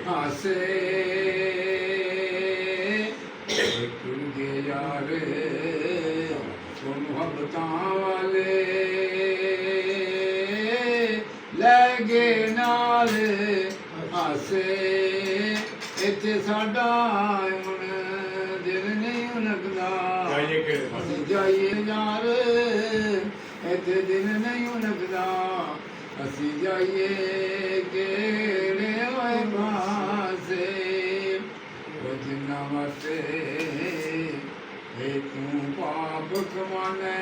ਹਾਸੇ ਕੁਰਗੇ ਯਾਰ ਉਹ ਮੁਹੱਬਤਾਂ ਵਾਲੇ ਲੈ ਗਏ ਨਾਲ ਹਾਸੇ ਇੱਥੇ ਸਾਡਾ ਹੁਣ ਦਿਲ ਨਹੀਂ ਲੱਗਦਾ ਅਸੀਂ ਜਾਈਏ ਯਾਰ ਇੱਥੇ ਦਿਲ ਨਹੀਂ ਲੱਗਦਾ ਅਸੀਂ ਜਾਈਏ ਕਿਹੜੇ ਹੋਏ ਪਾਸੇ ਉਹ ਜਿੰਨਾ ਵਾਸਤੇ ਇਹ ਤੂੰ ਪਾਪ ਕਮਾਨਾ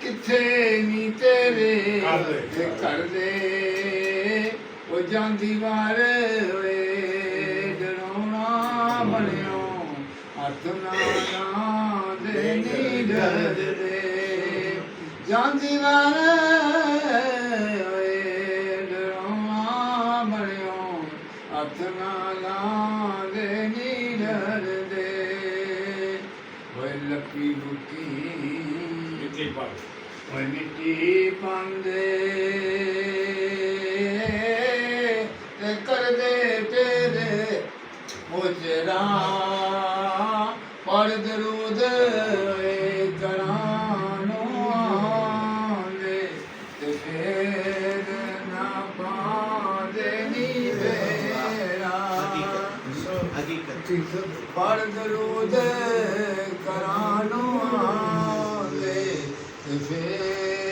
ਕਿੱਥੇ ਨੀ ਤੇਰੇ ਘਰ ਦੇ ਉਹ ਜਾਂਦੀ ਵਾਰ ਹੋਏ ਡਰਾਉਣਾ ਬਣਿਓ ਹੱਥ ਨਾ ਦੇ ਨੀ ਡਰਦੇ ਜਾਂਦੀ ਵਾਰ ਹੋਏ ਡਰਾਉਣਾ ਬਣਿਓ ਹੱਥ ਨਾ ਦੇ ਨੀ ਡਰਦੇ ਹੋਏ ਲੱਕੀ ਬੁੱਕੀ ਓਏ ਮਿੱਟੀ ਪਾਉਂਦੇ ਤੇ ਕਰਦੇ ਤੇਰੇ ਮੁਜਰਾ ਪੜ ਦਰੂਦ ਏ ਕਰਾਂ ਨੂੰ ਆਉਂਦੇ ਤੇ ਫੇਰ ਨਾ ਪਾਉਂਦੇ ਨੀ ਵੇਰਾ ਪੜ ਦਰੂਦ ਕਰਾਂ ਨੂੰ ਆਉਂਦੇ ਤੇ ਫੇਰ